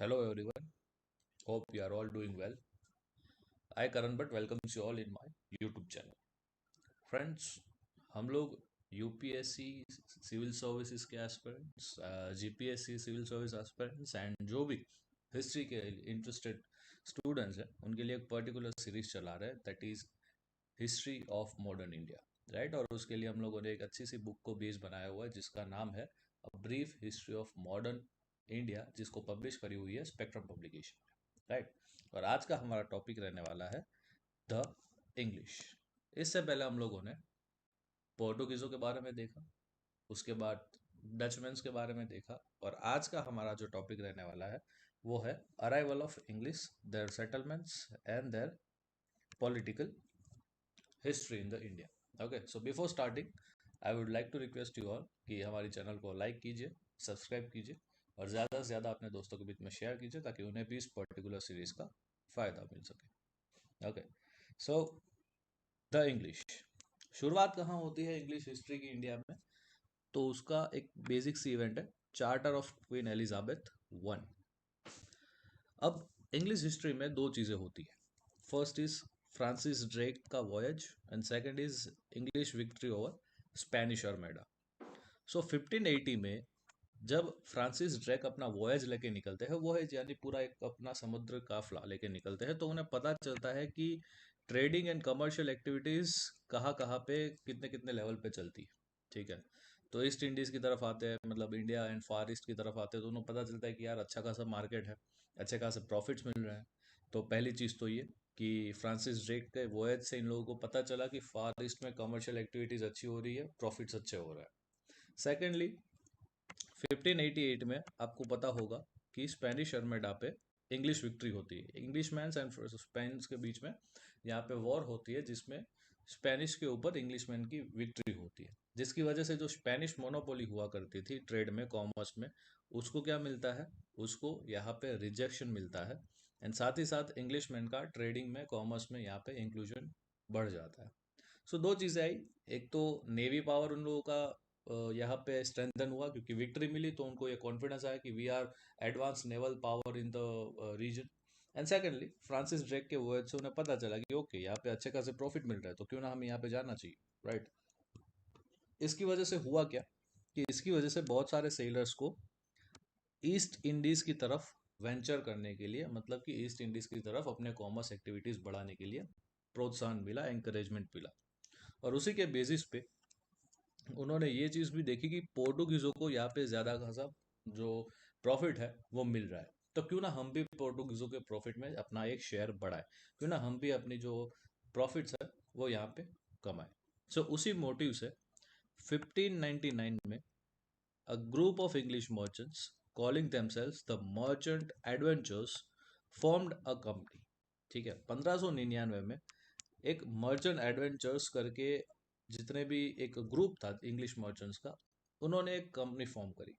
Hello everyone, hope you are all doing well. I Karan Bhatt welcomes you all in my YouTube channel. Friends, हम लोग UPSC civil services के aspirants, GPSC civil service aspirants and जो भी history के interested students हैं उनके लिए एक पर्टिकुलर सीरीज चला रहे हैं that is history of modern India, right. और उसके लिए हम लोगों ने एक अच्छी सी बुक को बेस बनाया हुआ है जिसका नाम है a brief history of modern India, जिसको पब्लिश करी हुई है स्पेक्ट्रम पब्लिकेशन, राइट। और आज का हमारा टॉपिक रहने वाला है द इंग्लिश। इससे पहले हम लोगों ने पोर्टुगीज़ों के बारे में देखा, उसके बाद डचमेंस के बारे में देखा, और आज का हमारा जो टॉपिक रहने वाला है वो है arrival of English, their settlements and their political history in the India. Okay, so before starting I would like to request you all कि हमारी चैनल को लाइक कीजिए, सब्सक्राइब कीजिए और ज़्यादा से ज़्यादा अपने दोस्तों के बीच में शेयर कीजिए ताकि उन्हें भी इस पर्टिकुलर सीरीज का फ़ायदा मिल सके। ओके, सो द इंग्लिश, शुरुआत कहाँ होती है इंग्लिश हिस्ट्री की इंडिया में? तो उसका एक बेसिक सी इवेंट है charter of Queen Elizabeth one. अब इंग्लिश हिस्ट्री में दो चीज़ें होती है, फर्स्ट इज फ्रांसिस ड्रेक का voyage and second is English victory over Spanish armada. So 1580 में जब फ्रांसिस ड्रेक अपना वॉयज लेके निकलते हैं, वॉयज यानी पूरा एक अपना समुद्र काफला लेके निकलते हैं, तो उन्हें पता चलता है कि ट्रेडिंग एंड कमर्शियल एक्टिविटीज कहाँ कहाँ पे कितने कितने लेवल पे चलती है, ठीक है। तो ईस्ट इंडीज की तरफ आते हैं, मतलब इंडिया एंड फार ईस्ट की तरफ आते हैं, तो उन्हें पता चलता है कि यार अच्छा खासा मार्केट है, अच्छे खासे प्रॉफिट्स मिल रहे हैं। तो पहली चीज़ तो ये कि फ्रांसिस ड्रेक के वॉयज से इन लोगों को पता चला कि फार ईस्ट में कमर्शियल एक्टिविटीज अच्छी हो रही है, प्रॉफिट्स अच्छे हो रहे हैं। सेकेंडली 1588 में आपको पता होगा कि स्पेनिश आर्मेडा पे इंग्लिश विक्ट्री होती है, इंग्लिश मैन्स एंड स्पेनिश के बीच में यहाँ पे वॉर होती है जिसमें स्पेनिश के ऊपर इंग्लिश मैन की विक्ट्री होती है, जिसकी वजह से जो स्पेनिश मोनोपोली हुआ करती थी ट्रेड में, कॉमर्स में, उसको क्या मिलता है, उसको यहाँ पे रिजेक्शन मिलता है। एंड साथ ही साथ इंग्लिश मैन का ट्रेडिंग में, कॉमर्स में यहाँ पे इंक्लूजन बढ़ जाता है। सो दो चीज़ें आई, एक तो नेवी पावर उन लोगों का यहाँ पे स्ट्रेंथन हुआ क्योंकि विक्ट्री मिली, तो उनको ये कॉन्फिडेंस आया कि we are advance naval power in the region. And secondly Francis Drake के वर्ड से उन्हें पता चला कि ओके यहाँ पे अच्छे खासे प्रॉफिट मिल रहा है, तो क्यों ना हम यहाँ पे जाना चाहिए, राइट। इसकी वजह से हुआ क्या कि इसकी वजह से बहुत सारे सेलर्स को ईस्ट इंडीज की तरफ वेंचर करने के लिए, मतलब कि ईस्ट इंडीज की तरफ अपने कॉमर्स एक्टिविटीज बढ़ाने के लिए प्रोत्साहन मिला, एंकरेजमेंट मिला। और उसी के बेसिस पे उन्होंने ये चीज़ भी देखी कि पोर्टुगीज़ों को यहाँ पे ज़्यादा खासा जो प्रॉफिट है वो मिल रहा है, तो क्यों ना हम भी पोर्टुगीज़ों के प्रॉफिट में अपना एक शेयर बढ़ाए, क्यों ना हम भी अपनी जो प्रॉफिट्स है वो यहाँ पे कमाए। सो उसी मोटिव से 1599 में a group of English merchants calling themselves the merchant adventures formed a company, ठीक है। 1599 में एक मर्चेंट एडवेंचर्स करके जितने भी एक ग्रुप था इंग्लिश मर्चेंट्स का, उन्होंने एक कंपनी फॉर्म करी।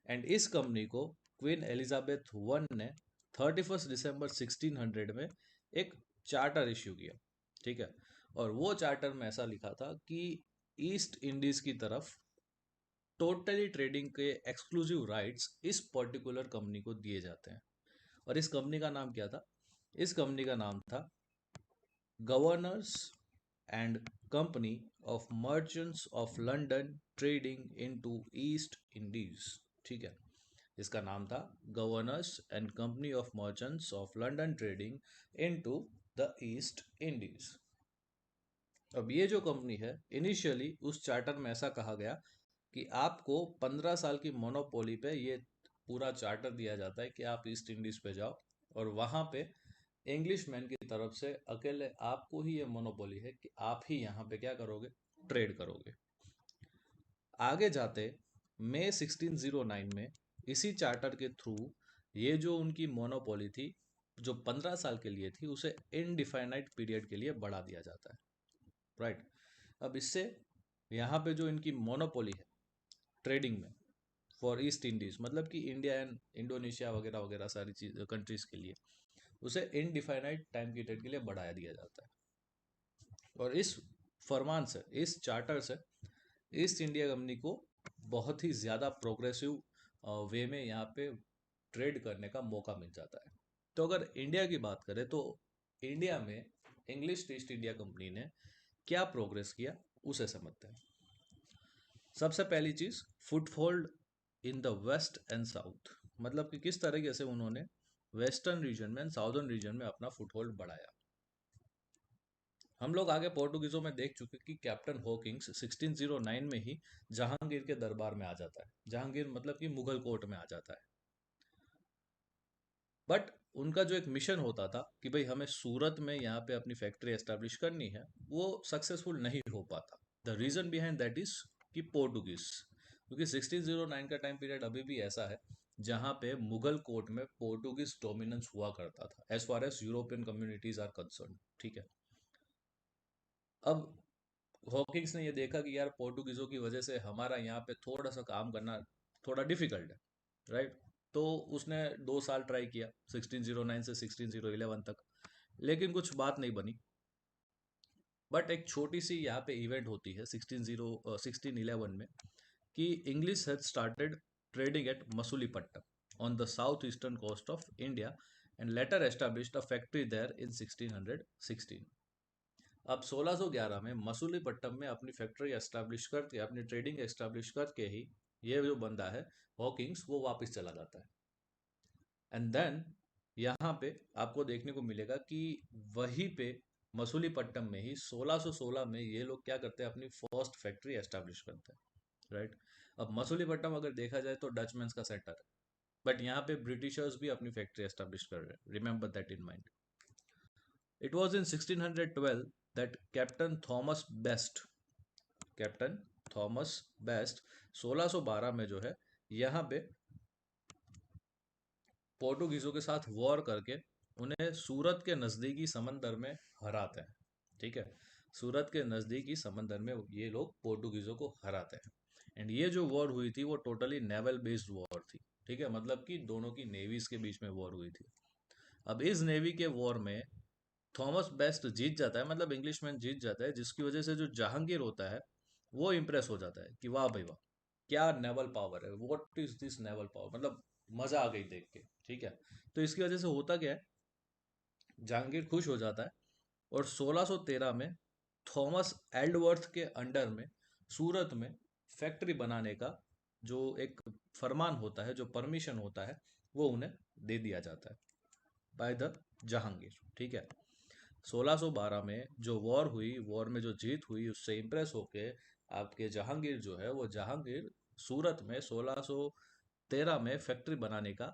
एंड इस कंपनी को क्वीन एलिजाबेथ वन ने 31 दिसंबर 1600 में एक चार्टर इश्यू किया, ठीक है। और वो चार्टर में ऐसा लिखा था कि ईस्ट इंडीज की तरफ टोटली ट्रेडिंग के एक्सक्लूसिव राइट्स इस पर्टिकुलर कंपनी को दिए जाते हैं। और इस कंपनी का नाम क्या था? इस कंपनी का नाम था governors and company of merchants of London trading into east Indies, ठीक है। इसका नाम था governors and company of merchants of London trading into the east Indies. अब ये जो कंपनी है, इनिशियली उस चार्टर में ऐसा कहा गया कि आपको 15 साल की मोनोपोली पे ये पूरा चार्टर दिया जाता है कि आप ईस्ट इंडीज पे जाओ और वहां पे इंग्लिश मैन की तरफ से अकेले आपको ही ये मोनोपोली है कि आप ही यहाँ पे क्या करोगे, ट्रेड करोगे। आगे जाते मई 1609 में इसी चार्टर के थ्रू ये जो उनकी मोनोपोली थी, जो 15 साल के लिए थी, उसे इनडिफाइनाइट पीरियड के लिए बढ़ा दिया जाता है, राइट। अब इससे यहाँ पे जो इनकी मोनोपोली है ट्रेडिंग में फॉर ईस्ट इंडीज, मतलब कि इंडिया एंड इंडोनेशिया वगैरह वगैरह सारी चीज कंट्रीज के लिए, उसे इनडिफाइनाइट टाइम पीरियड के लिए बढ़ाया दिया जाता है। और इस फरमान से, इस चार्टर से ईस्ट इंडिया कंपनी को बहुत ही ज़्यादा प्रोग्रेसिव वे में यहाँ पे ट्रेड करने का मौका मिल जाता है। तो अगर इंडिया की बात करें तो इंडिया में इंग्लिश ईस्ट इंडिया कंपनी ने क्या प्रोग्रेस किया उसे समझते हैं। सबसे पहली चीज, foothold in the west and south, मतलब कि किस तरीके से उन्होंने वेस्टर्न रीजन में एंड साउदर्न रीजन में अपना फुटहोल्ड बढ़ाया। हम लोग आगे पोर्टुगीजों में देख चुके कि कैप्टन हॉकिंग्स 1609 में ही जहांगीर के दरबार में आ जाता है। जहांगीर मतलब कि मुगल कोर्ट में आ जाता है। बट उनका जो एक मिशन होता था कि भाई हमें सूरत में यहाँ पे अपनी फैक्ट्री एस्टेब्लिश करनी है, वो सक्सेसफुल नहीं हो पाता। The reason behind that is कि पोर्टुगीज, क्योंकि 1609 का टाइम पीरियड अभी भी ऐसा है जहाँ पे मुगल कोर्ट में पोर्टुगीज डोमिनेंस हुआ करता था as far as European communities are concern. ठीक है। अब हॉकिंग्स ने ये देखा कि यार पोर्टुगीजों की वजह से हमारा यहाँ पे थोड़ा सा काम करना थोड़ा डिफिकल्ट है, राइट। तो उसने 2 साल ट्राई किया 1609 से 1611 तक, लेकिन कुछ बात नहीं बनी। बट एक छोटी सी यहाँ पे इवेंट होती है 1611 में कि English had started trading at Masulipatnam on the south eastern coast of India and later established a factory there in 1616। अब 1611 में मसूलीपट्टम में अपनी फैक्ट्री एस्टैब्लिश करके, अपनी ट्रेडिंग एस्टैब्लिश करके ही ये जो बंदा है हॉकिंग्स, वो वापस चला जाता है। एंड देन यहाँ पे आपको देखने को मिलेगा कि वहीं पे मसूलीपट्टम में ही 1616 में ये लोग क्या करते हैं, अपनी फर्स्ट फैक्ट्री एस्टैब्लिश करते हैं, राइट। अब मसूलीपट्टम अगर देखा जाए तो डचमैन्स का सेंटर है, बट यहाँ पे ब्रिटिशर्स भी अपनी फैक्ट्री एस्टैब्लिश कर रहे हैं, remember that in mind. It was in 1612 that captain Thomas best 1612 में जो है यहाँ पे पोर्टुगीजों के साथ वॉर करके उन्हें सूरत के नज़दीकी समंदर में हराते हैं। ठीक है। सूरत के नज़दीकी समंदर में ये लोग पोर्टुगीजों को हराते हैं। एंड ये जो वॉर हुई थी वो टोटली नेवल बेस्ड वॉर थी। ठीक है, मतलब कि दोनों की नेवीज के बीच में वॉर हुई थी। अब इस नेवी के वॉर में थॉमस बेस्ट जीत जाता है, मतलब इंग्लिशमैन जीत जाता है, जिसकी वजह से जो जहांगीर होता है वो इम्प्रेस हो जाता है कि वाह भाई वाह, क्या नेवल पावर है, what is this naval power, मतलब मजा आ गई देख के। ठीक है। तो इसकी वजह से होता क्या है, जहांगीर खुश हो जाता है और 1613 में थॉमस एल्डवर्थ के अंडर में सूरत में फैक्ट्री बनाने का जो एक फरमान होता है, जो परमिशन होता है, वो उन्हें दे दिया जाता है बाय द जहांगीर। ठीक है। 1612 में जो वॉर हुई, वॉर में जो जीत हुई, उससे इम्प्रेस होके आपके जहांगीर जो है, वो जहांगीर सूरत में 1613 में फैक्ट्री बनाने का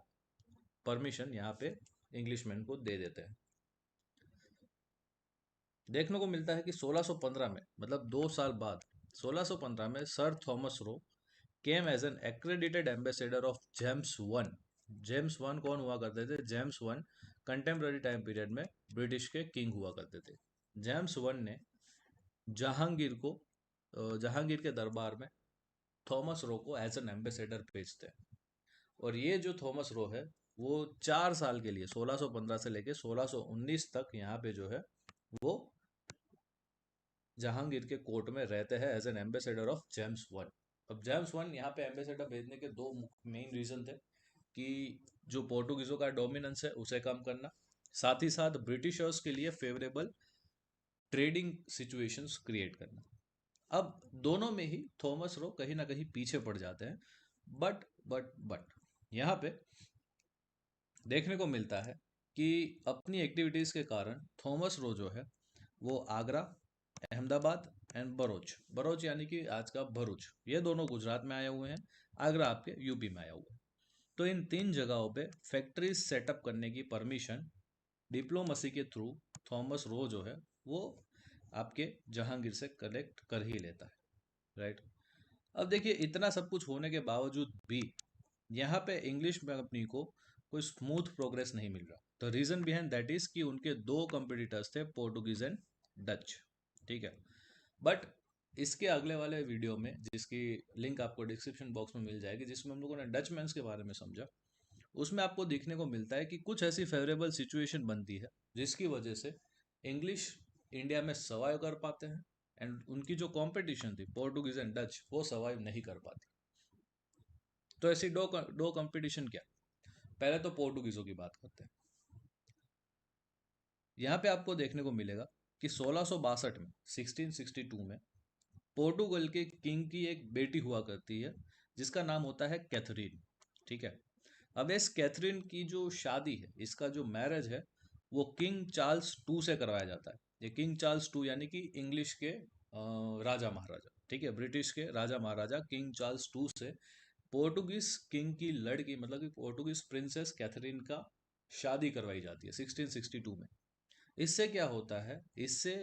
परमिशन यहाँ पे इंग्लिशमैन को दे देते हैं। देखने को मिलता है कि 1615 में, मतलब 2 साल बाद, 1615 में sir Thomas Roe came as an accredited ambassador of James one. James one कौन हुआ करते थे? James one contemporary time period में ब्रिटिश के किंग हुआ करते थे। जेम्स वन ने जहांगीर को जहांगीर के दरबार में थॉमस रो को एज एन एम्बेसडर भेजते हैं। और ये जो थॉमस रो है वो 4 साल के लिए 1615 से लेके 1619 तक यहाँ पे जो है वो जहांगीर के कोर्ट में रहते हैं as an ambassador of James one. अब जेम्स वन यहाँ पे एम्बेसडर भेजने के दो मेन रीजन थे कि जो पोर्टुगीजों का डोमिनेंस है उसे कम करना, साथ ही साथ ब्रिटिशर्स के लिए फेवरेबल ट्रेडिंग सिचुएशंस क्रिएट करना। अब दोनों में ही थॉमस रो कहीं ना कहीं पीछे पड़ जाते हैं। बट यहाँ पे देखने को मिलता है कि अपनी एक्टिविटीज के कारण थॉमस रो जो है वो आगरा, अहमदाबाद एंड बरोच, बरोच यानी कि आज का भरूच, ये दोनों गुजरात में आए हुए हैं, आगरा आपके यूपी में आया हुआ है। तो इन 3 जगहों पे फैक्ट्रीज सेटअप करने की परमिशन डिप्लोमेसी के थ्रू थॉमस रो जो है वो आपके जहांगीर से कलेक्ट कर ही लेता है, राइट। अब देखिए, इतना सब कुछ होने के बावजूद भी यहाँ पे इंग्लिश कंपनी को कोई स्मूथ प्रोग्रेस नहीं मिल रहा। The reason behind that is कि उनके दो कंपिटिटर्स थे, पोर्टुगीज एंड डच। ठीक है। बट इसके अगले वाले वीडियो में, जिसकी लिंक आपको डिस्क्रिप्शन बॉक्स में मिल जाएगी, जिसमें हम लोगों ने डचमैन्स के बारे में समझा, उसमें आपको देखने को मिलता है कि कुछ ऐसी फेवरेबल सिचुएशन बनती है जिसकी वजह से इंग्लिश इंडिया में सर्वाइव कर पाते हैं एंड उनकी जो कंपटीशन थी पोर्टुगीज एंड डच, वो सर्वाइव नहीं कर पाती। तो ऐसी दो कंपटीशन क्या, पहले तो पोर्टुगीजों की बात करते हैं। यहाँ पे आपको देखने को मिलेगा कि 1662 में 1662 में पोर्टुगल के किंग की एक बेटी हुआ करती है जिसका नाम होता है कैथरीन। ठीक है। अब इस कैथरीन की जो शादी है, इसका जो मैरिज है, वो किंग चार्ल्स टू से करवाया जाता है। ये किंग चार्ल्स टू यानी कि इंग्लिश के राजा महाराजा, ठीक है, ब्रिटिश के राजा महाराजा किंग चार्ल्स टू से पोर्टुगीज किंग की लड़की मतलब कि पोर्टुगीज प्रिंसेस कैथरीन का शादी करवाई जाती है 1662 में। इससे क्या होता है, इससे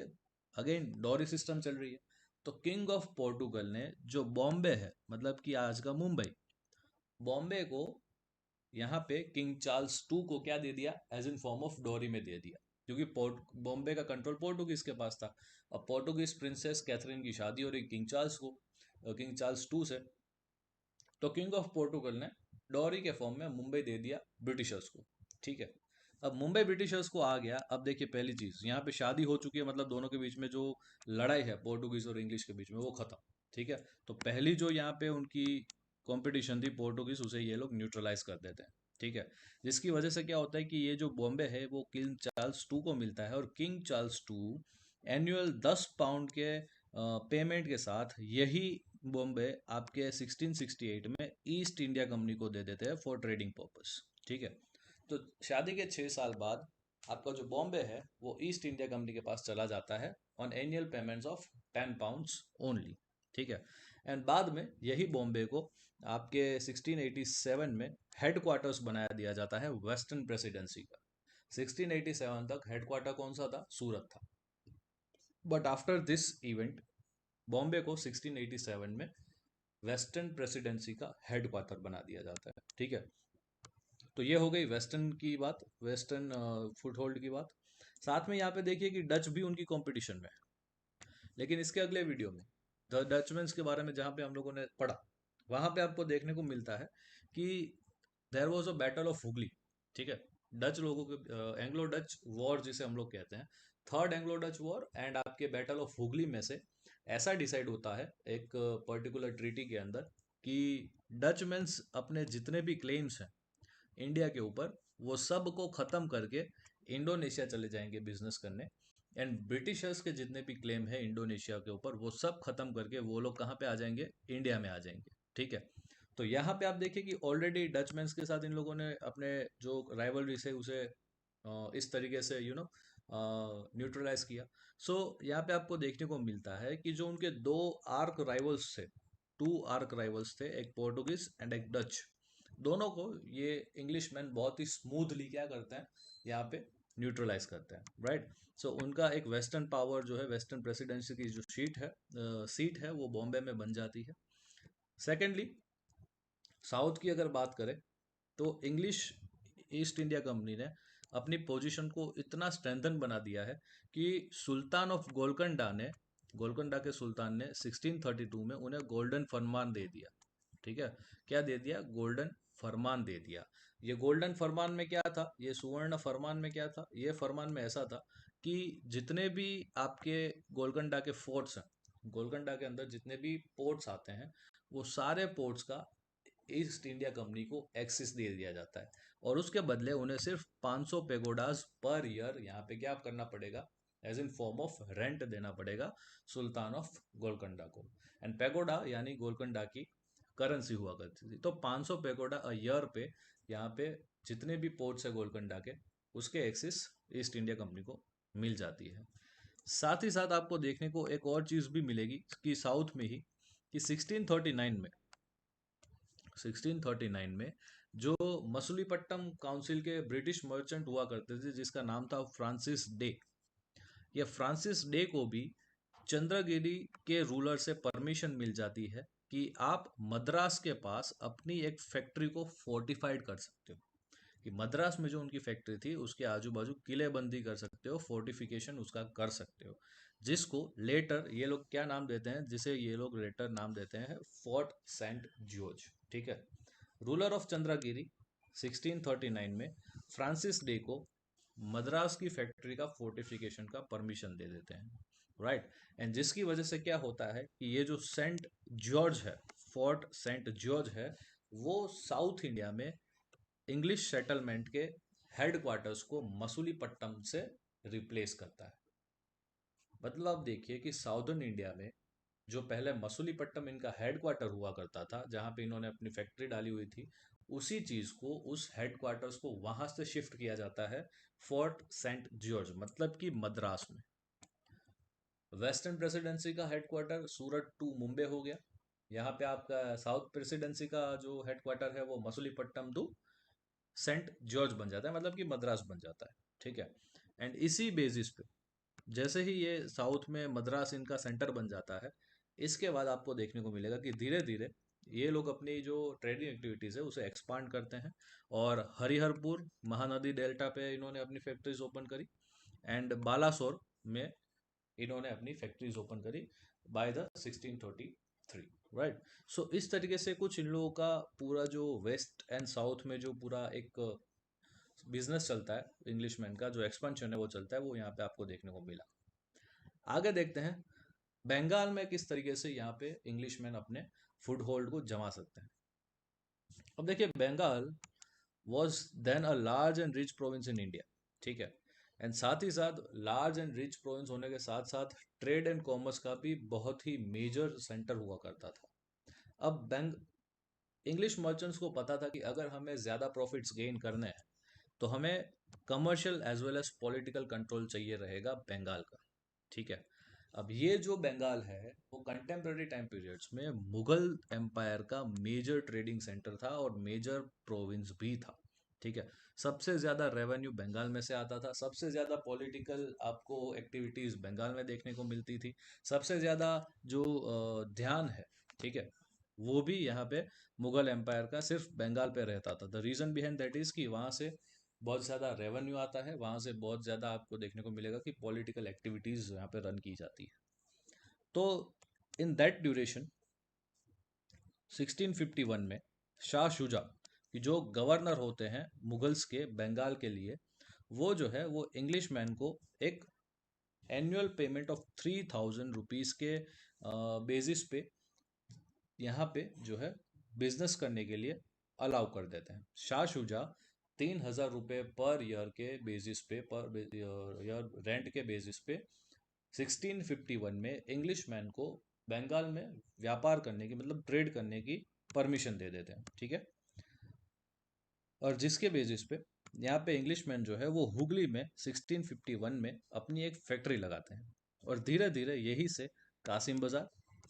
अगेन डॉरी सिस्टम चल रही है। तो किंग ऑफ पोर्टुगल ने जो बॉम्बे है, मतलब कि आज का मुंबई, बॉम्बे को यहाँ पे किंग चार्ल्स टू को क्या दे दिया, as in form of dowry में दे दिया, क्योंकि पोर्ट बॉम्बे का कंट्रोल पोर्टुगीज के पास था। अब पोर्टुगीज प्रिंसेस कैथरीन की शादी हो रही किंग चार्ल्स को, किंग चार्ल्स टू से, तो किंग ऑफ पोर्टुगल ने डॉरी के फॉर्म में मुंबई दे दिया ब्रिटिशर्स को। ठीक है। अब मुंबई ब्रिटिशर्स को आ गया। अब देखिए पहली चीज, यहाँ पे शादी हो चुकी है, मतलब दोनों के बीच में जो लड़ाई है पोर्टुगीज और इंग्लिश के बीच में वो खत्म। ठीक है। तो पहली जो यहाँ पे उनकी कंपटीशन थी पोर्टुगीज, उसे ये लोग न्यूट्रलाइज कर देते हैं। ठीक है। जिसकी वजह से क्या होता है कि ये जो बॉम्बे है वो किंग चार्ल्स टू को मिलता है, और king Charles to annual 10 pound के पेमेंट के साथ यही बॉम्बे आपके 1668 में ईस्ट इंडिया कंपनी को दे देते हैं फॉर ट्रेडिंग पर्पस। ठीक है। तो शादी के 6 साल बाद आपका जो बॉम्बे है वो ईस्ट इंडिया कंपनी के पास चला जाता है on annual payments of 10 pounds only. ठीक है। एंड बाद में यही बॉम्बे को आपके 1687 में हेडक्वार्टर्स बनाया दिया जाता है वेस्टर्न प्रेसिडेंसी का। 1687 तक हेडक्वार्टर कौन सा था, सूरत था। But after this event Bombay को 1687 में वेस्टर्न प्रेसिडेंसी का हेडक्वार्टर बना दिया जाता है। ठीक है। तो ये हो गई वेस्टर्न की बात, वेस्टर्न फुट होल्ड की बात। साथ में यहाँ पे देखिए कि डच भी उनकी कंपटीशन में है। लेकिन इसके अगले वीडियो में द डचमैन्स के बारे में जहाँ पे हम लोगों ने पढ़ा, वहाँ पे आपको देखने को मिलता है कि there was a battle of Hooghly. ठीक है। डच लोगों के एंग्लो डच वॉर जिसे हम लोग कहते हैं, third Anglo Dutch war and आपके बैटल ऑफ हुगली में से ऐसा डिसाइड होता है एक पर्टिकुलर ट्रीटी के अंदर कि डचमैन्स अपने जितने भी क्लेम्स हैं इंडिया के ऊपर वो सब को ख़त्म करके इंडोनेशिया चले जाएंगे बिजनेस करने। एंड ब्रिटिशर्स के जितने भी क्लेम है इंडोनेशिया के ऊपर वो सब खत्म करके वो लोग कहाँ पे आ जाएंगे, इंडिया में आ जाएंगे। ठीक है। तो यहाँ पे आप देखिए कि ऑलरेडी डचमैन्स के साथ इन लोगों ने अपने जो राइवलरी से उसे इस तरीके से न्यूट्रलाइज किया। सो यहाँ पे आपको देखने को मिलता है कि जो उनके दो आर्क राइवल्स थे, टू आर्क राइवल्स थे, एक पोर्टुगीज एंड एक डच, दोनों को ये इंग्लिश मैन बहुत ही स्मूथली क्या करते हैं, यहाँ पे न्यूट्रलाइज करते हैं। राइट। सो उनका एक वेस्टर्न पावर जो है, वेस्टर्न प्रेसिडेंसी की जो सीट है वो बॉम्बे में बन जाती है। सेकेंडली, साउथ की अगर बात करें तो इंग्लिश ईस्ट इंडिया कंपनी ने अपनी पोजीशन को इतना स्ट्रेंथन बना दिया है कि सुल्तान ऑफ गोलकंडा के सुल्तान ने 1632 में उन्हें गोल्डन फरमान दे दिया। ठीक है। क्या दे दिया, गोल्डन फरमान दे दिया। ये गोल्डन फरमान में क्या था, ये सुवर्ण फरमान में क्या था, ये फरमान में ऐसा था कि जितने भी आपके गोलकंडा के फोर्ट्स हैं, गोलकंडा के अंदर जितने भी पोर्ट्स आते हैं, वो सारे पोर्ट्स का ईस्ट इंडिया कंपनी को एक्सेस दे दिया जाता है। और उसके बदले उन्हें सिर्फ 500 पेगोडाज पर ईयर यहाँ पे क्या करना पड़ेगा, as in form of rent देना पड़ेगा सुल्तान ऑफ गोलकंडा को। एंड पेगोडा यानी गोलकंडा की करेंसी हुआ करती थी। तो 500 पेगोडा अ ईयर पे यहाँ पे जितने भी पोर्ट्स है गोलकंडा के, उसके एक्सेस ईस्ट इंडिया कंपनी को मिल जाती है। साथ ही साथ आपको देखने को एक और चीज़ भी मिलेगी कि साउथ में ही कि 1639 में जो मसुलीपट्टम काउंसिल के ब्रिटिश मर्चेंट हुआ करते थे जिसका नाम था फ्रांसिस डे, ये फ्रांसिस डे को भी चंद्रगिरी के रूलर से परमिशन मिल जाती है कि आप मद्रास के पास अपनी एक फैक्ट्री को फोर्टिफाइड कर सकते हो, कि मद्रास में जो उनकी फैक्ट्री थी उसके आजू बाजू किलेबंदी कर सकते हो, फोर्टिफिकेशन उसका कर सकते हो, जिसको लेटर ये लोग क्या नाम देते हैं, जिसे ये लोग लेटर नाम देते हैं फोर्ट सेंट जॉर्ज। ठीक है। रूलर ऑफ चंद्रगिरी 1639 में फ्रांसिस डे को मद्रास की फैक्ट्री का फोर्टिफिकेशन का परमिशन दे देते हैं। राइट। एंड जिसकी वजह से क्या होता है कि ये जो सेंट जॉर्ज है, फोर्ट सेंट जॉर्ज है, वो साउथ इंडिया में इंग्लिश सेटलमेंट के हेडक्वार्टर्स को मसूलीपट्टनम से रिप्लेस करता है। मतलब आप देखिए कि साउदर्न इंडिया में जो पहले मसूलीपट्टनम इनका हेडक्वार्टर हुआ करता था, जहां पे इन्होंने अपनी फैक्ट्री डाली हुई थी, उसी चीज को, उस हेडक्वार्टर्स को वहां से शिफ्ट किया जाता है फोर्ट सेंट जॉर्ज, मतलब कि मद्रास में। वेस्टर्न प्रेसिडेंसी का हेडक्वार्टर सूरत टू मुंबई हो गया। यहाँ पे आपका साउथ प्रेसिडेंसी का जो हेडक्वार्टर है वो मसूलीपट्टनम टू सेंट जॉर्ज बन जाता है, मतलब कि मद्रास बन जाता है। ठीक है। एंड इसी बेसिस पे जैसे ही ये साउथ में मद्रास इनका सेंटर बन जाता है, इसके बाद आपको देखने को मिलेगा कि धीरे धीरे ये लोग अपनी जो ट्रेडिंग एक्टिविटीज़ है उसे एक्सपांड करते हैं। और हरिहरपुर महानदी डेल्टा पे इन्होंने अपनी फैक्ट्रीज ओपन करी, एंड बालासोर में इन्होंने अपनी फैक्ट्रीज ओपन करी बाय द 1633। राइट। सो इस तरीके से कुछ इन लोगों का पूरा जो वेस्ट एंड साउथ में जो पूरा एक बिजनेस चलता है इंग्लिशमैन का, जो एक्सपेंशन है वो चलता है, वो यहाँ पे आपको देखने को मिला। आगे देखते हैं बंगाल में किस तरीके से यहाँ पे इंग्लिशमैन अपने फुट होल्ड को जमा सकते हैं। अब देखिए, Bengal was then a large and rich province in India. ठीक है। एंड साथ ही साथ लार्ज एंड रिच प्रोविंस होने के साथ साथ ट्रेड एंड कॉमर्स का भी बहुत ही मेजर सेंटर हुआ करता था। अब बैंक इंग्लिश मर्चेंट्स को पता था कि अगर हमें ज़्यादा प्रॉफिट्स गेन करने हैं तो हमें commercial as well as political control चाहिए रहेगा बंगाल का। ठीक है। अब ये जो बंगाल है वो कंटेम्प्रेरी टाइम पीरियड्स में मुगल एम्पायर का मेजर ट्रेडिंग सेंटर था और मेजर प्रोविंस भी था। ठीक है। सबसे ज़्यादा रेवेन्यू बंगाल में से आता था, सबसे ज़्यादा पॉलिटिकल आपको एक्टिविटीज़ बंगाल में देखने को मिलती थी, सबसे ज़्यादा जो ध्यान है, ठीक है, वो भी यहाँ पे मुगल एम्पायर का सिर्फ बंगाल पे रहता था। The reason behind that is कि वहाँ से बहुत ज़्यादा रेवेन्यू आता है, वहाँ से बहुत ज़्यादा आपको देखने को मिलेगा कि पॉलिटिकल एक्टिविटीज़ यहाँ पे रन की जाती है। तो इन दैट ड्यूरेशन 1651 में शाह शुजा कि जो गवर्नर होते हैं मुगल्स के बंगाल के लिए, वो जो है वो इंग्लिश मैन को एक एनुअल पेमेंट ऑफ 3000 रुपीज़ के बेसिस पे यहाँ पे जो है बिजनेस करने के लिए अलाउ कर देते हैं। शाह शुजा 3000 रुपये पर ईयर के बेसिस पे, पर ईयर रेंट के बेसिस पे 1651 में इंग्लिश मैन को बंगाल में व्यापार करने की, मतलब ट्रेड करने की परमिशन दे देते हैं। ठीक है। और जिसके बेसिस पे यहाँ पे इंग्लिश मैन जो है वो हुगली में 1651 में अपनी एक फैक्ट्री लगाते हैं। और धीरे धीरे यही से कासिम बाजार,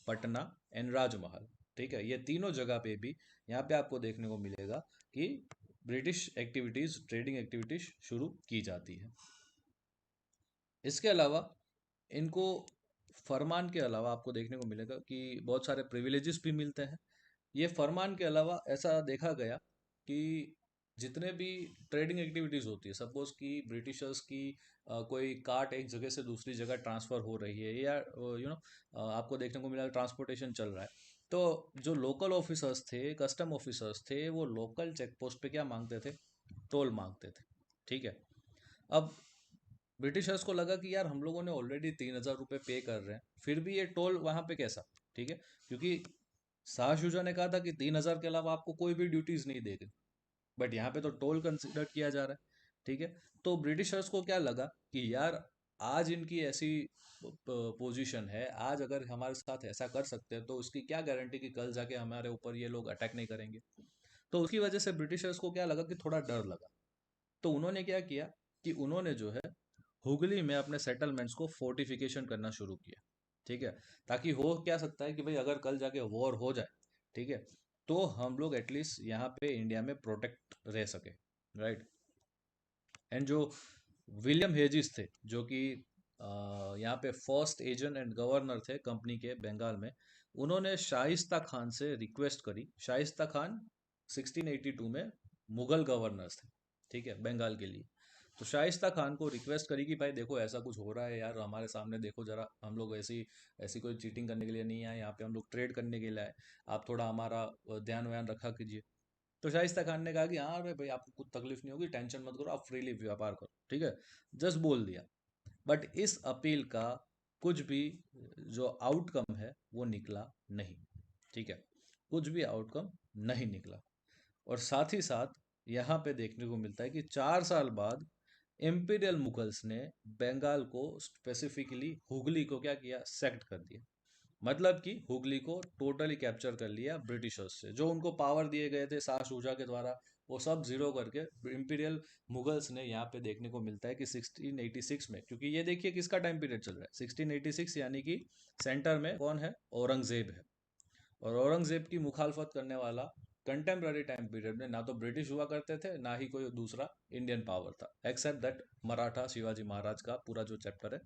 पटना एंड राजमहल, ठीक है, ये तीनों जगह पे भी यहाँ पे आपको देखने को मिलेगा कि ब्रिटिश एक्टिविटीज़, ट्रेडिंग एक्टिविटीज शुरू की जाती है। इसके अलावा इनको फरमान के अलावा आपको देखने को मिलेगा कि बहुत सारे प्रिविलेजेस भी मिलते हैं। ये फरमान के अलावा ऐसा देखा गया कि जितने भी ट्रेडिंग एक्टिविटीज़ होती है, सपोज कि ब्रिटिशर्स की कोई कार्ट एक जगह से दूसरी जगह ट्रांसफ़र हो रही है, या आपको देखने को मिला ट्रांसपोर्टेशन चल रहा है, तो जो लोकल ऑफिसर्स थे, कस्टम ऑफिसर्स थे, वो लोकल चेक पोस्ट पे क्या मांगते थे? टोल मांगते थे। ठीक है। अब ब्रिटिशर्स को लगा कि यार हम लोगों ने ऑलरेडी 3000 रुपये पे कर रहे हैं, फिर भी ये टोल वहाँ पे कैसा? ठीक है। क्योंकि शाह शुजा ने कहा था कि 3000 के अलावा आपको कोई भी ड्यूटीज नहीं देगी, बट यहाँ पे तो टोल कंसिडर किया जा रहा है। ठीक है। तो ब्रिटिशर्स को क्या लगा कि यार आज इनकी ऐसी पोजीशन है, आज अगर हमारे साथ ऐसा कर सकते हैं तो उसकी क्या गारंटी कि कल जाके हमारे ऊपर ये लोग अटैक नहीं करेंगे। तो उसकी वजह से ब्रिटिशर्स को क्या लगा कि थोड़ा डर लगा। तो उन्होंने क्या किया कि उन्होंने जो है हुगली में अपने सेटलमेंट्स को फोर्टिफिकेशन करना शुरू किया। ठीक है। ताकि हो क्या सकता है कि भाई अगर कल जाके वॉर हो जाए, ठीक है, तो हम लोग एटलीस्ट यहाँ पे इंडिया में प्रोटेक्ट रह सके। राइट। एंड जो विलियम हेजिस थे, जो कि यहाँ पे फर्स्ट एजेंट एंड गवर्नर थे कंपनी के बंगाल में, उन्होंने शाइस्ता खान से रिक्वेस्ट करी। शाइस्ता खान 1682 में मुगल गवर्नर्स थे, ठीक है, बंगाल के लिए। तो शाइस्ता खान को रिक्वेस्ट करी कि भाई देखो ऐसा कुछ हो रहा है यार, हमारे सामने देखो जरा, हम लोग ऐसी ऐसी कोई चीटिंग करने के लिए नहीं आए यहाँ पे, हम लोग ट्रेड करने के लिए आए, आप थोड़ा हमारा ध्यान व्यान रखा कीजिए। तो शाइस्ता खान ने कहा कि हाँ अरे भाई आपको कुछ तकलीफ नहीं होगी, टेंशन मत करो, आप फ्रीली व्यापार करो। ठीक है। जस्ट बोल दिया। बट इस अपील का कुछ भी जो आउटकम है वो निकला नहीं। ठीक है। कुछ भी आउटकम नहीं निकला। और साथ ही साथ यहाँ पे देखने को मिलता है कि 4 साल बाद इम्पीरियल मुगल्स ने बंगाल को, स्पेसिफिकली हुगली को क्या किया, सेक्ट कर दिया। मतलब कि हुगली को टोटली कैप्चर कर लिया ब्रिटिशर्स से। जो उनको पावर दिए गए थे शाह शुजा के द्वारा, वो सब जीरो करके इंपीरियल मुगल्स ने यहाँ पे देखने को मिलता है कि 1686 में, क्योंकि ये देखिए किसका टाइम पीरियड चल रहा है, 1686, यानी कि सेंटर में कौन है, औरंगजेब है। और औरंगजेब की मुखालफत करने वाला कंटेम्प्ररी टाइम पीरियड में ना तो ब्रिटिश हुआ करते थे, ना ही कोई दूसरा इंडियन पावर था, एक्सेप्ट दैट मराठा शिवाजी महाराज का पूरा जो चैप्टर है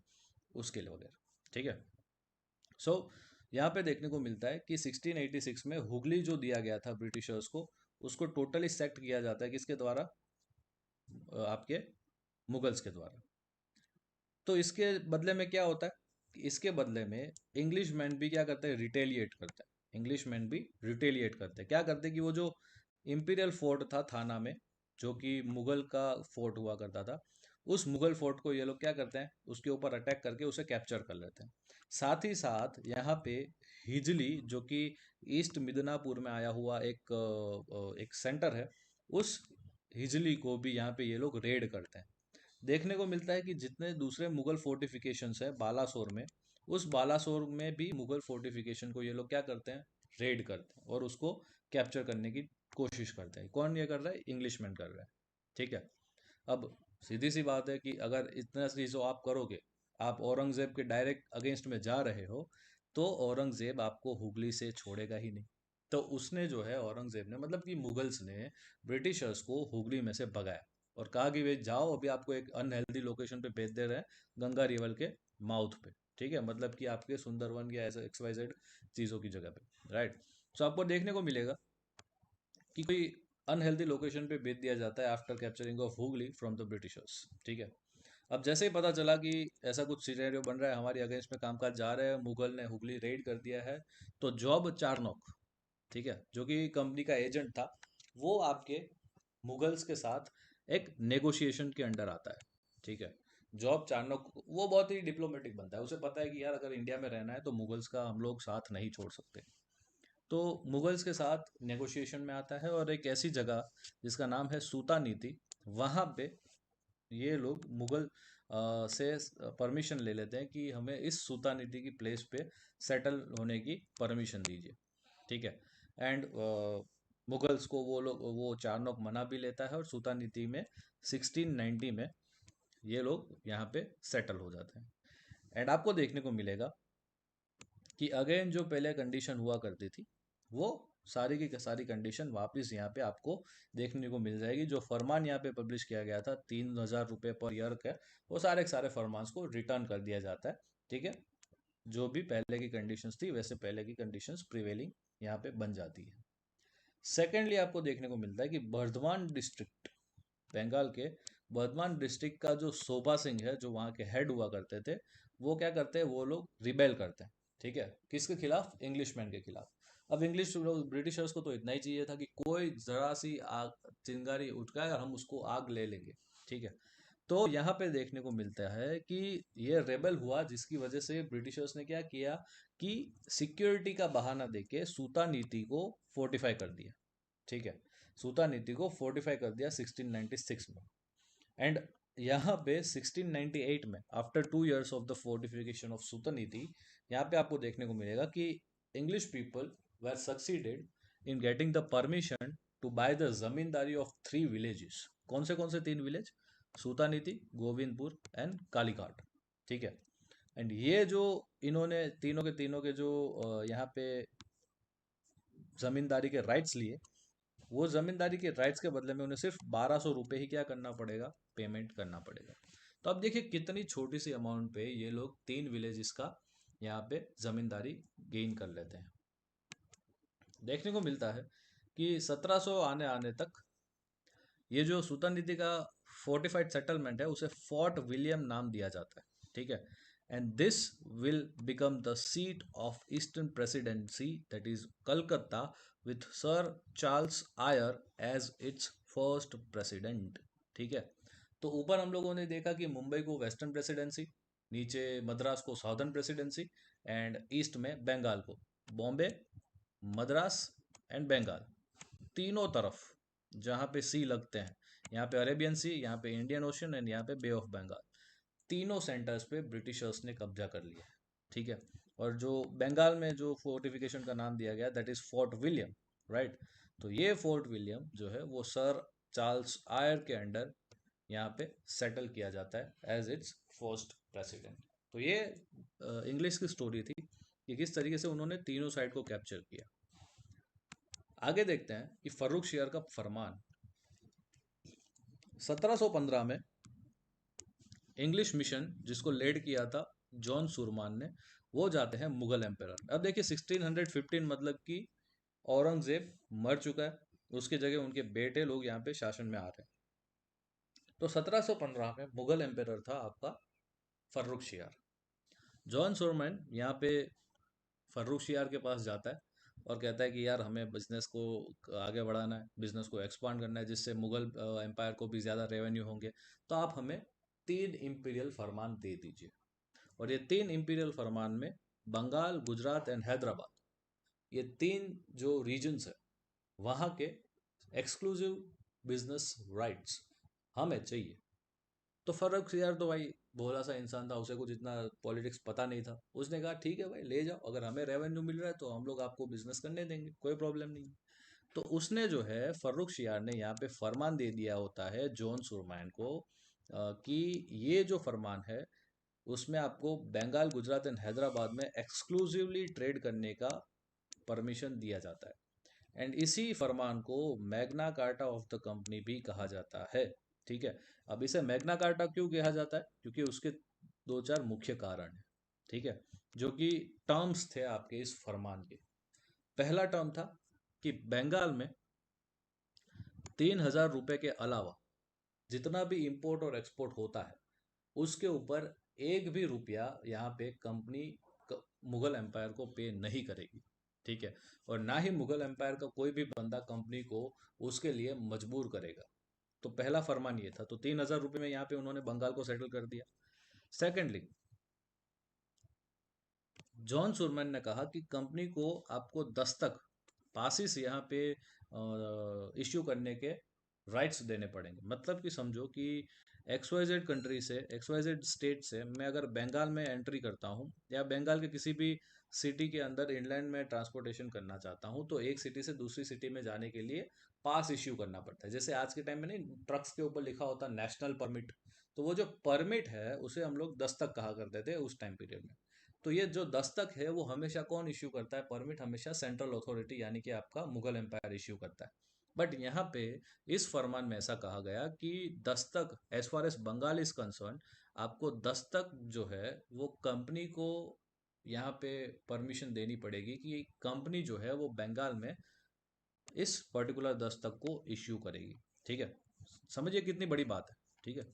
उसके लिए वगैरह। ठीक है। सो यहाँ पे देखने को मिलता है कि 1686 में हुगली जो दिया गया था ब्रिटिशर्स को, उसको टोटली सेक्ट किया जाता है किसके द्वारा, आपके मुगल्स के द्वारा। तो इसके बदले में क्या होता है कि इसके बदले में इंग्लिश मैन भी क्या करते हैं, रिटेलिएट करते हैं। इंग्लिश मैन भी रिटेलिएट करते हैं। क्या करते हैं कि वो जो इंपीरियल फोर्ट था थाना में, जो कि मुगल का फोर्ट हुआ करता था, उस मुगल फोर्ट को ये लोग क्या करते हैं, उसके ऊपर अटैक करके उसे कैप्चर कर लेते हैं। साथ ही साथ यहाँ पे हिजली, जो कि ईस्ट मिदनापुर में आया हुआ एक सेंटर है, उस हिजली को भी यहाँ पे ये लोग रेड करते हैं। देखने को मिलता है कि जितने दूसरे मुगल फोर्टिफिकेशंस हैं बालासोर में, उस बालासोर में भी मुगल फोर्टिफिकेशन को ये लोग क्या करते हैं, रेड करते हैं और उसको कैप्चर करने की कोशिश करते हैं। कौन ये कर रहा है, इंग्लिशमैन कर रहा है। ठीक है। अब सीधी सी बात है कि अगर इतना चीज़ों आप करोगे, आप औरंगजेब के डायरेक्ट अगेंस्ट में जा रहे हो, तो औरंगजेब आपको हुगली से छोड़ेगा ही नहीं। तो उसने जो है, औरंगजेब ने, मतलब कि मुगल्स ने ब्रिटिशर्स को हुगली में से भगाया और कहा कि वे जाओ, अभी आपको एक अनहेल्दी लोकेशन पे भेज दे रहे हैं, गंगा रिवर के माउथ पे। ठीक है, मतलब कि आपके सुंदरवन या ऐसा XYZ चीज़ों की जगह पे, राइट। सो आपको देखने को मिलेगा कि कोई अनहेल्दी लोकेशन पे भेज दिया जाता है after capturing of Hooghly from the Britishers. ठीक है। अब जैसे ही पता चला कि ऐसा कुछ सिनेरियो बन रहा है, हमारी अगेंस्ट में कामकाज जा रहे हैं, मुगल ने हुगली रेड कर दिया है, तो जॉब चारनॉक, ठीक है, जो कि कंपनी का एजेंट था, वो आपके मुगल्स के साथ एक नेगोशिएशन के अंडर आता है। ठीक है। जॉब चार्नोक वो बहुत ही डिप्लोमेटिक बनता है, उसे पता है कि यार अगर इंडिया में रहना है तो मुगल्स का हम लोग साथ नहीं छोड़ सकते। तो मुगल्स के साथ नेगोशिएशन में आता है और एक ऐसी जगह जिसका नाम है सूता नीति, वहाँ पे ये लोग मुगल से परमिशन ले लेते हैं कि हमें इस सूता नीति की प्लेस पे सेटल होने की परमिशन दीजिए। ठीक है। एंड मुगल्स को वो चारनोक मना भी लेता है और सूता नीति में 1690 में ये लोग यहाँ पे सेटल हो जाते हैं। एंड आपको देखने को मिलेगा कि अगेन जो पहले कंडीशन हुआ करती थी, वो सारी की सारी कंडीशन वापस यहाँ पे आपको देखने को मिल जाएगी। जो फरमान यहाँ पे पब्लिश किया गया था 3000 रुपये पर ईयर का, वो सारे के सारे फरमान्स को रिटर्न कर दिया जाता है। ठीक है। जो भी पहले की कंडीशंस थी, वैसे पहले की कंडीशंस प्रिवेलिंग यहाँ पे बन जाती है। सेकेंडली आपको देखने को मिलता है कि बर्धमान डिस्ट्रिक्ट, बंगाल के बर्धमान डिस्ट्रिक्ट का जो सोभा सिंह है, जो वहाँ के हेड हुआ करते थे, वो क्या करते हैं, वो लोग रिबेल करते हैं। ठीक है। किसके खिलाफ, इंग्लिशमैन के खिलाफ। अब इंग्लिश ब्रिटिशर्स को तो इतना ही चाहिए था कि कोई जरा सी आग, चिंगारी उठकाए और हम उसको आग ले लेंगे। ठीक है। तो यहाँ पे देखने को मिलता है कि ये रेबल हुआ, जिसकी वजह से ब्रिटिशर्स ने क्या किया कि सिक्योरिटी का बहाना देके सूता नीति को फोर्टिफाई कर दिया। ठीक है। सूता नीति को फोर्टिफाई कर दिया 1696 में। एंड यहाँ पे 1698 में, after 2 years of the fortification of Sutanuti, यहाँ पे आपको देखने को मिलेगा कि English people were succeeded in getting the permission to buy the zamindari of 3 villages. कौन से 3 विलेज, सूता नीति, गोविंदपुर एंड कालीघाट। ठीक है। एंड ये जो इन्होंने तीनों के जो यहाँ पे जमींदारी के राइट्स लिए, वो जमींदारी के राइट्स के बदले में उन्हें सिर्फ 1200 रुपये ही क्या करना पड़ेगा, पेमेंट करना पड़ेगा। तो अब देखिए कितनी छोटी सी अमाउंट पे ये लोग 3 विलेजेस का यहाँ पे जमींदारी गेन कर लेते हैं। देखने को मिलता है कि 1700 आने आने तक ये जो सूता नीति का फोर्टिफाइड सेटलमेंट है, उसे फोर्ट विलियम नाम दिया जाता है। ठीक है। And this will become the seat of eastern presidency, that is Calcutta, with sir Charles Eyre as its first president. ठीक है। तो ऊपर हम लोगों ने देखा कि मुंबई को वेस्टर्न प्रेसिडेंसी, नीचे मद्रास को साउदर्न प्रेसिडेंसी, एंड ईस्ट में बंगाल को, बॉम्बे, मद्रास एंड बंगाल, तीनों तरफ जहाँ पे सी लगते हैं, यहाँ पे अरेबियन सी, यहाँ पे इंडियन ओशन एंड यहाँ पे बे ऑफ बंगाल, तीनों सेंटर्स पे ब्रिटिशर्स ने कब्जा कर लिया है। ठीक है। और जो बंगाल में जो फोर्टिफिकेशन का नाम दिया गया that is fort William, right. तो ये फोर्ट विलियम जो है वो सर चार्ल्स आयर के अंडर यहाँ पे सेटल किया जाता है एज इट्स फर्स्ट प्रेसिडेंट। तो ये इंग्लिश की स्टोरी थी कि किस तरीके से उन्होंने तीनों साइड को कैप्चर किया। आगे देखते हैं कि फर्रुख शेयर का फरमान 1715 में इंग्लिश मिशन जिसको लेड किया था जॉन सुरमान ने, वो जाते हैं मुगल एम्पायर। अब देखिए 1615 मतलब कि औरंगजेब मर चुका है, उसकी जगह उनके बेटे लोग यहाँ पे शासन में आ रहे हैं। तो 1715 में मुगल एम्पायर था आपका फर्रुख शियार। जॉन सुरमैन यहाँ पे फर्रुख शियार के पास जाता है और कहता है कि यार हमें बिजनेस को आगे बढ़ाना है, बिजनेस को एक्सपांड करना है, जिससे मुगल एम्पायर को भी ज़्यादा रेवेन्यू होंगे। तो आप हमें 3 इंपीरियल फरमान दे दीजिए। और ये 3 इंपीरियल फरमान में बंगाल, गुजरात एंड हैदराबाद, ये 3 जो रीजन्स है वहाँ के एक्सक्लूसिव बिजनेस राइट्स हमें चाहिए। तो फर्रुख यार तो भाई भोला सा इंसान था, उसे कुछ इतना पॉलिटिक्स पता नहीं था। उसने कहा ठीक है भाई ले जाओ, अगर हमें रेवेन्यू मिल रहा है तो हम लोग आपको बिजनेस करने देंगे, कोई प्रॉब्लम नहीं। तो उसने जो है फर्रुख शियार ने यहाँ पे फरमान दे दिया होता है जॉन सुरमैन को कि ये जो फरमान है उसमें आपको बंगाल, गुजरात एंड हैदराबाद में एक्सक्लूसिवली ट्रेड करने का परमिशन दिया जाता है। एंड इसी फरमान को Magna Carta of the company भी कहा जाता है। ठीक है। अब इसे मैग्ना कार्टा क्यों कहा जाता है? क्योंकि उसके 2-4 मुख्य कारण हैं। ठीक है। जो कि टर्म्स थे आपके इस फरमान के। पहला टर्म था कि बंगाल में 3,000 रुपए के अलावा जितना भी इंपोर्ट और एक्सपोर्ट होता है उसके ऊपर एक भी रुपया यहाँ पे कंपनी मुगल एम्पायर को पे नहीं करेगी। ठीक है। और ना ही मुगल एम्पायर का कोई भी बंदा कंपनी को उसके लिए मजबूर करेगा। तो पहला फरमान ये था। तो 3,000 रुपये में यहाँ पे उन्होंने बंगाल को सेटल कर दिया। सेकेंडली, जॉन सुरमैन ने कहा कि कंपनी को आपको दस्तक पासिस यहाँ पे इश्यू करने के राइट्स देने पड़ेंगे। मतलब कि समझो कि XYZ कंट्री से, XYZ स्टेट से मैं अगर बंगाल में एंट्री करता हूँ या बंगाल के किसी भी सिटी के अंदर इंलैंड में ट्रांसपोर्टेशन करना चाहता हूँ, तो एक सिटी से दूसरी सिटी में जाने के लिए पास इश्यू करना पड़ता है। जैसे आज के टाइम में नहीं ट्रक्स के ऊपर लिखा होता है नेशनल परमिट, तो वो जो परमिट है उसे हम लोग दस्तक कहा करते थे उस टाइम पीरियड में। तो ये जो दस्तक है वो हमेशा कौन इश्यू करता है? परमिट हमेशा सेंट्रल अथॉरिटी यानी कि आपका मुगल एम्पायर इश्यू करता है। बट यहाँ पे इस फरमान में ऐसा कहा गया कि दस्तक as far as Bengal is concern, आपको दस्तक जो है वो कंपनी को यहाँ पे परमिशन देनी पड़ेगी कि कंपनी जो है वो बंगाल में इस पर्टिकुलर दस्तक को इश्यू करेगी। ठीक है। समझिए कितनी बड़ी बात है। ठीक है।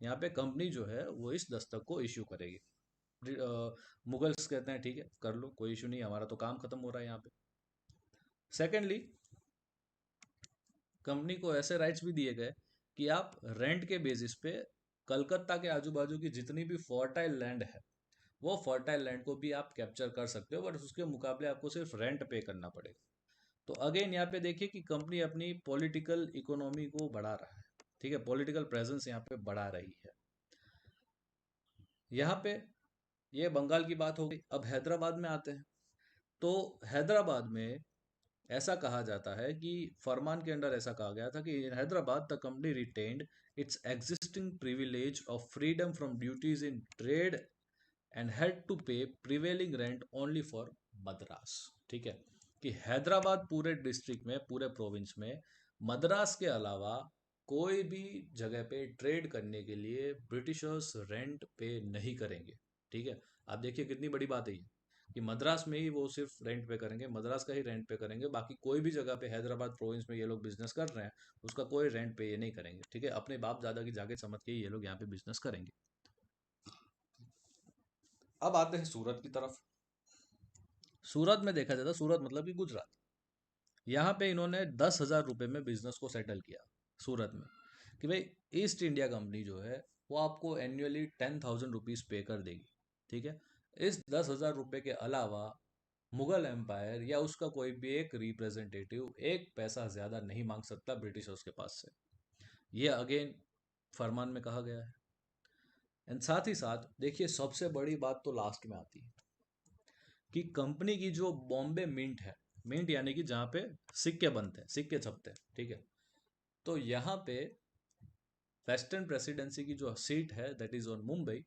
यहाँ पे कंपनी जो है वो इस दस्तक को इश्यू करेगी। मुगल्स कहते हैं ठीक है कर लो, कोई इशू नहीं, हमारा तो काम खत्म हो रहा है यहाँ पे। सेकेंडली, कंपनी को ऐसे राइट्स भी दिए गए कि आप रेंट के बेसिस पे कलकत्ता के आजू बाजू की जितनी भी फर्टाइल लैंड है वो फर्टाइल लैंड को भी आप कैप्चर कर सकते हो, बट उसके मुकाबले आपको सिर्फ रेंट पे करना पड़ेगा। तो अगेन यहाँ पे देखिए कि कंपनी अपनी पॉलिटिकल इकोनॉमी को बढ़ा रहा है। ठीक है। पॉलिटिकल प्रेजेंस यहाँ पे बढ़ा रही है। यहाँ पे ये बंगाल की बात हो गई। अब हैदराबाद में आते हैं। तो हैदराबाद में ऐसा कहा जाता है कि फरमान के अंदर ऐसा कहा गया था कि in Hyderabad the company retained its existing privilege of freedom from duties in trade and had to pay prevailing rent only for Madras. ठीक है। कि हैदराबाद पूरे डिस्ट्रिक्ट में, पूरे प्रोविंस में मद्रास के अलावा कोई भी जगह पे ट्रेड करने के लिए ब्रिटिशर्स रेंट पे नहीं करेंगे। ठीक है। आप देखिए कितनी बड़ी बात है ये, कि मद्रास में ही वो सिर्फ रेंट पे करेंगे, मद्रास का ही रेंट पे करेंगे, बाकी कोई भी जगह पे हैदराबाद प्रोविंस में ये लोग बिजनेस कर रहे हैं उसका कोई रेंट पे ये नहीं करेंगे। ठीक है। अपने बाप दादा की जागीर समझ के ये लोग यहाँ पे बिजनेस करेंगे। अब आते हैं सूरत की तरफ। सूरत में देखा जाता है, सूरत मतलब कि गुजरात, यहाँ पे इन्होंने 10,000 रुपये में बिजनेस को सेटल किया सूरत में, कि भाई ईस्ट इंडिया कंपनी जो है वो आपको एनुअली 10,000 रुपीज़ पे कर देगी। ठीक है। इस 10,000 रुपये के अलावा मुगल एम्पायर या उसका कोई भी एक रिप्रेजेंटेटिव एक पैसा ज्यादा नहीं मांग सकता ब्रिटिशर्स के पास से। ये अगेन फरमान में कहा गया है। एंड साथ ही साथ देखिए, सबसे बड़ी बात तो लास्ट में आती है कि कंपनी की जो बॉम्बे मिंट है, मिंट यानी कि जहाँ पे सिक्के बनते हैं, सिक्के छपते हैं, ठीक है, तो यहाँ पे वेस्टर्न प्रेसिडेंसी की जो सीट है दैट इज ऑन मुंबई।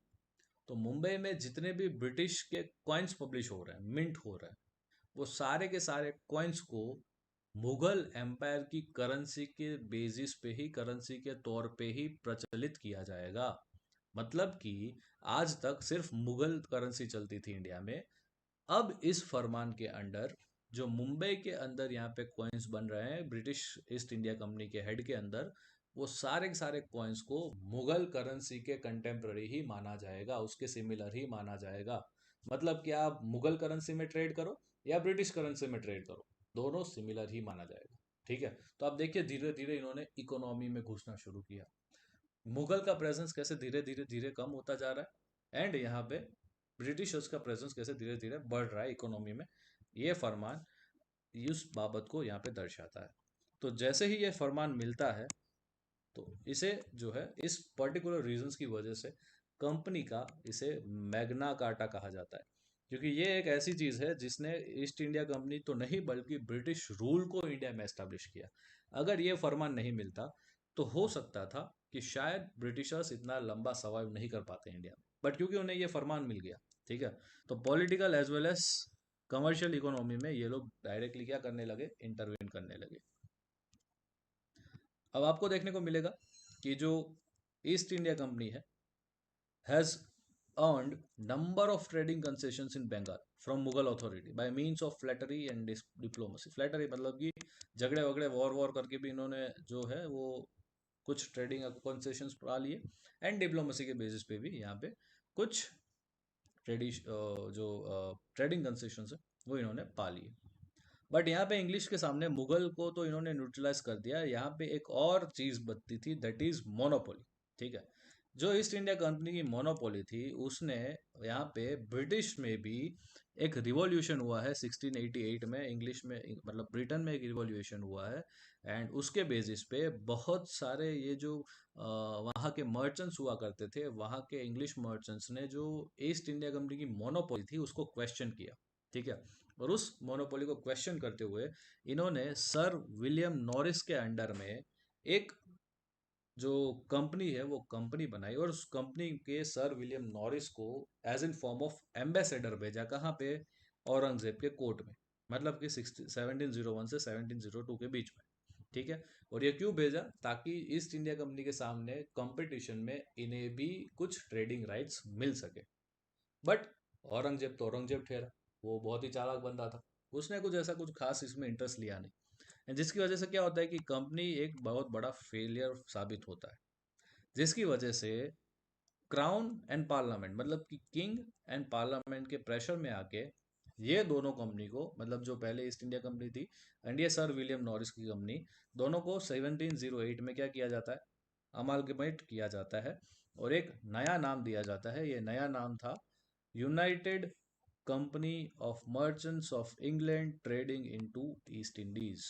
तो मुंबई में जितने भी ब्रिटिश के कॉइन्स पब्लिश हो रहे हैं, मिंट हो रहे हैं, वो सारे के सारे कॉइन्स को मुगल एम्पायर की करेंसी के बेसिस पे ही, करेंसी के तौर पे ही प्रचलित किया जाएगा। मतलब कि आज तक सिर्फ मुगल करेंसी चलती थी इंडिया में। अब इस फरमान के अंडर जो मुंबई के अंदर यहाँ पे कॉइन्स बन रहे हैं ब्रिटिश ईस्ट इंडिया कंपनी के हेड के अंदर, वो सारे के सारे कॉइन्स को मुगल करेंसी के कंटेम्प्ररी ही माना जाएगा, उसके सिमिलर ही माना जाएगा। मतलब कि आप मुगल करेंसी में ट्रेड करो या ब्रिटिश करेंसी में ट्रेड करो, दोनों सिमिलर ही माना जाएगा। ठीक है, तो आप देखिए धीरे धीरे इन्होंने इकोनॉमी में घुसना शुरू किया। मुगल का प्रेजेंस कैसे धीरे धीरे धीरे कम होता जा रहा है, एंड यहाँ पे ब्रिटिशर्स का प्रेजेंस कैसे धीरे धीरे बढ़ रहा है इकोनॉमी में, ये फरमान इस बाबत को यहाँ पे दर्शाता है। तो जैसे ही ये फरमान मिलता है, तो इसे जो है इस पर्टिकुलर रीजंस की वजह से कंपनी का इसे मैग्ना कार्टा कहा जाता है, क्योंकि ये एक ऐसी चीज है जिसने ईस्ट इंडिया कंपनी तो नहीं बल्कि ब्रिटिश रूल को इंडिया में एस्टेब्लिश किया। अगर ये फरमान नहीं मिलता तो हो सकता था कि शायद ब्रिटिशर्स इतना लंबा सर्वाइव नहीं कर पाते इंडिया में, बट क्योंकि उन्हें ये फरमान मिल गया, ठीक है, तो political as well as commercial economy में ये लोग डायरेक्टली क्या करने लगे, इंटरवीन करने लगे। अब आपको देखने को मिलेगा कि जो ईस्ट इंडिया कंपनी है has earned number of trading concessions in Bengal from Mughal authority by means of flattery and diplomacy। Flattery मतलब कि झगड़े वगड़े वॉर वॉर करके भी इन्होंने जो है वो कुछ ट्रेडिंग कंसेशंस पा लिए, एंड डिप्लोमेसी के बेसिस पे भी यहाँ पे कुछ ट्रेडिश जो ट्रेडिंग कंसेशंस है वो इन्होंने पा लिए। बट यहाँ पे इंग्लिश के सामने मुगल को तो इन्होंने न्यूट्रलाइज कर दिया। यहाँ पे एक और चीज बचती थी, दैट इज मोनोपोली। ठीक है, जो ईस्ट इंडिया कंपनी की मोनोपोली थी उसने यहाँ पे ब्रिटिश में भी एक रिवॉल्यूशन हुआ है 1688 में, इंग्लिश में मतलब ब्रिटेन में एक रिवॉल्यूशन हुआ है, एंड उसके बेसिस पे बहुत सारे ये जो वहाँ के मर्चेंट्स हुआ करते थे, वहाँ के इंग्लिश मर्चेंट्स ने जो ईस्ट इंडिया कंपनी की मोनोपोली थी उसको क्वेश्चन किया। ठीक है, और उस मोनोपोली को क्वेश्चन करते हुए इन्होंने सर विलियम नॉरिस के अंडर में एक जो कंपनी है वो कंपनी बनाई, और उस कंपनी के सर विलियम नॉरिस को as in form of ambassador भेजा, कहाँ पे, औरंगजेब के कोर्ट में, मतलब कि 1701 से 1702 के बीच में। ठीक है, और ये क्यों भेजा, ताकि ईस्ट इंडिया कंपनी के सामने कंपटीशन में इन्हें भी कुछ ट्रेडिंग राइट्स मिल सके। बट औरंगजेब तो औरंगजेब ठहरा, वो बहुत ही चालाक बंदा था, उसने कुछ ऐसा कुछ खास इसमें इंटरेस्ट लिया नहीं, जिसकी वजह से क्या होता है कि कंपनी एक बहुत बड़ा फेलियर साबित होता है, जिसकी वजह से क्राउन एंड पार्लियामेंट मतलब कि किंग एंड पार्लियामेंट के प्रेशर में आके ये दोनों कंपनी को, मतलब जो पहले ईस्ट इंडिया कंपनी थी एंड ये सर विलियम नॉरिस की कंपनी, दोनों को 1708 में क्या किया जाता है, अमालगमेट किया जाता है, और एक नया नाम दिया जाता है। ये नया नाम था United company of merchants of England trading into east Indies.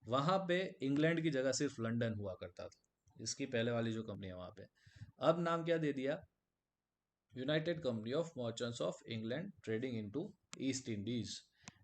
वहाँ पे इंग्लैंड की जगह सिर्फ लंदन हुआ करता था, इसकी पहले वाली जो कंपनी है वहाँ पे। अब नाम क्या दे दिया, United company of merchants of England trading into east Indies.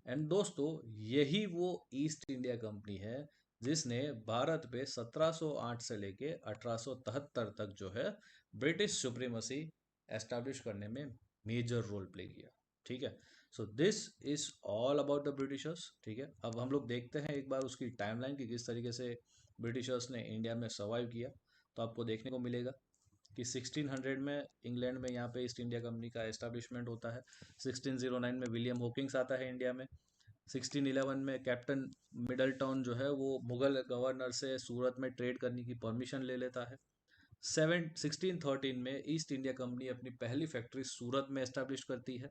And दोस्तों, यही वो ईस्ट इंडिया कंपनी है जिसने भारत पे 1708 से लेके 1873 तक जो है ब्रिटिश सुप्रीमसी एस्टैब्लिश करने में मेजर रोल प्ले किया। ठीक है, so this is all about the Britishers. ठीक है, अब हम लोग देखते हैं एक बार उसकी टाइमलाइन की किस तरीके से ब्रिटिशर्स ने इंडिया में सर्वाइव किया। तो आपको देखने को मिलेगा कि 1600 में इंग्लैंड में यहाँ पे ईस्ट इंडिया कंपनी का एस्टैब्लिशमेंट होता है। 1609 में विलियम हॉकिंस आता है इंडिया में। 1611 में कैप्टन मिडलटाउन जो है वो मुगल गवर्नर से सूरत में ट्रेड करने की परमिशन ले लेता है। 1613 में ईस्ट इंडिया कंपनी अपनी पहली फैक्ट्री सूरत में एस्टैब्लिश करती है।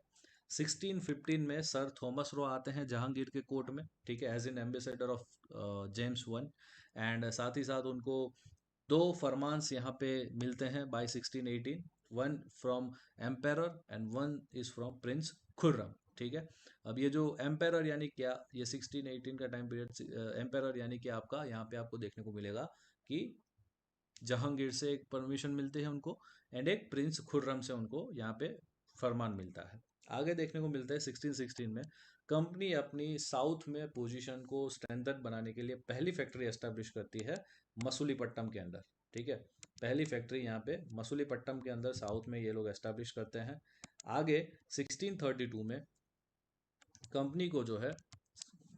1615 में सर थॉमस रो आते हैं जहांगीर के कोर्ट में, ठीक है, as in ambassador of James one, and साथ ही साथ उनको दो फरमान्स यहाँ पे मिलते हैं by 1618, one from emperor and one is from prince Khurram. ठीक है। अब ये जो एम्पेरर यानी क्या, ये 1618 का टाइम पीरियड, एम्पेरर यानी कि आपका यहाँ पे आपको देखने को मिलेगा कि जहांगीर से एक परमिशन मिलती है उनको, एंड एक प्रिंस खुर्रम से उनको यहाँ पे फरमान मिलता है। आगे देखने को मिलता है 1616 में कंपनी अपनी साउथ में पोजीशन को स्ट्रेंथन बनाने के लिए पहली फैक्ट्री एस्टेब्लिश करती है मसूलीपट्टनम के अंदर। ठीक है, पहली फैक्ट्री यहाँ पे मसूलीपट्टनम के अंदर साउथ में ये लोग एस्टेब्लिश करते हैं। आगे 1632 में कंपनी को जो है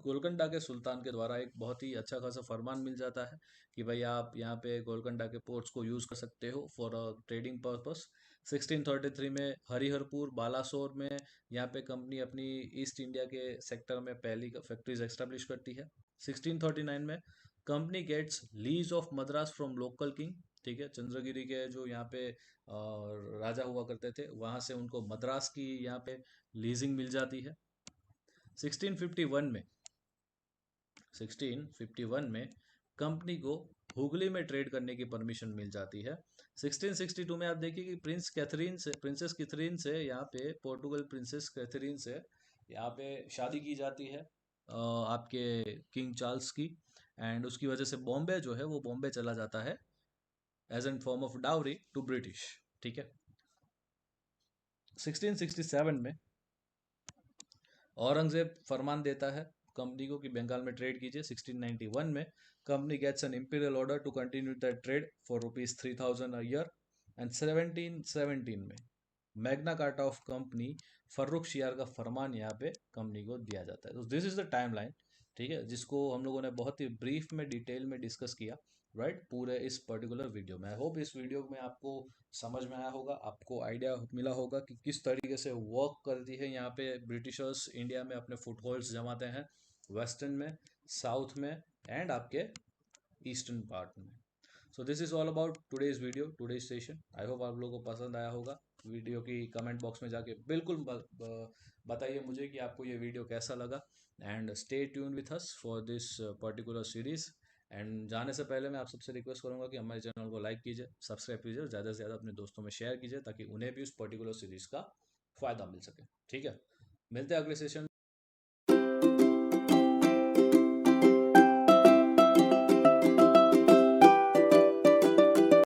गोलकंडा के सुल्तान के द्वारा एक बहुत ही अच्छा खासा फरमान मिल जाता है कि भाई आप यहाँ पे गोलकंडा के पोर्ट्स को यूज़ कर सकते हो फॉर अ ट्रेडिंग पर्पस। 1633 में हरिहरपुर बालासोर में यहाँ पे कंपनी अपनी ईस्ट इंडिया के सेक्टर में पहली फैक्ट्रीज एस्टेब्लिश करती है। 1639 में company gets lease of Madras from local king. ठीक है, चंद्रगिरी के जो यहाँ पे राजा हुआ करते थे वहाँ से उनको मद्रास की यहाँ पे लीजिंग मिल जाती है। 1651 में 1651 में कंपनी को हुगली में ट्रेड करने की परमिशन मिल जाती है। 1662 में आप देखिए कि प्रिंसेस कैथरीन से यहाँ पे पोर्टुगल प्रिंसेस कैथरीन से यहाँ पे शादी की जाती है आपके किंग चार्ल्स की, एंड उसकी वजह से बॉम्बे जो है वो बॉम्बे चला जाता है as an form of dowry to British. ठीक है, 1667 में औरंगजेब फरमान देता है कंपनी को कि बंगाल में ट्रेड कीजिए। 1691 में company gets an imperial order to continue the trade for ₹3000 a year. And 1717 में Magna Carta of company Farrukh Siyar का फरमान यहाँ पे कंपनी को दिया जाता है। तो this is the time line, ठीक है, जिसको हम लोगों ने बहुत ही ब्रीफ में डिटेल में डिस्कस किया राइट पूरे इस पर्टिकुलर वीडियो में। आई होप इस वीडियो में आपको समझ में आया होगा, आपको आइडिया मिला होगा कि किस तरीके से वर्क करती है यहाँ पे ब्रिटिशर्स इंडिया में अपने फुटहोल्ड्स जमाते हैं वेस्टर्न में, साउथ में, एंड आपके ईस्टर्न पार्ट में। So this is all about today's video, today's session. I hope आप लोगों को पसंद आया होगा। वीडियो की कमेंट बॉक्स में जाके बिल्कुल बताइए मुझे कि आपको ये वीडियो कैसा लगा, and stay tune with us for this particular series. And जाने से पहले मैं आप सबसे रिक्वेस्ट करूंगा कि हमारे चैनल को लाइक कीजिए, सब्सक्राइब कीजिए और ज़्यादा से ज़्यादा अपने दोस्तों में शेयर कीजिए ताकि उन्हें भी उस पर्टिकुलर सीरीज का फ़ायदा मिल सके। ठीक है, मिलते हैं अगले सेशन।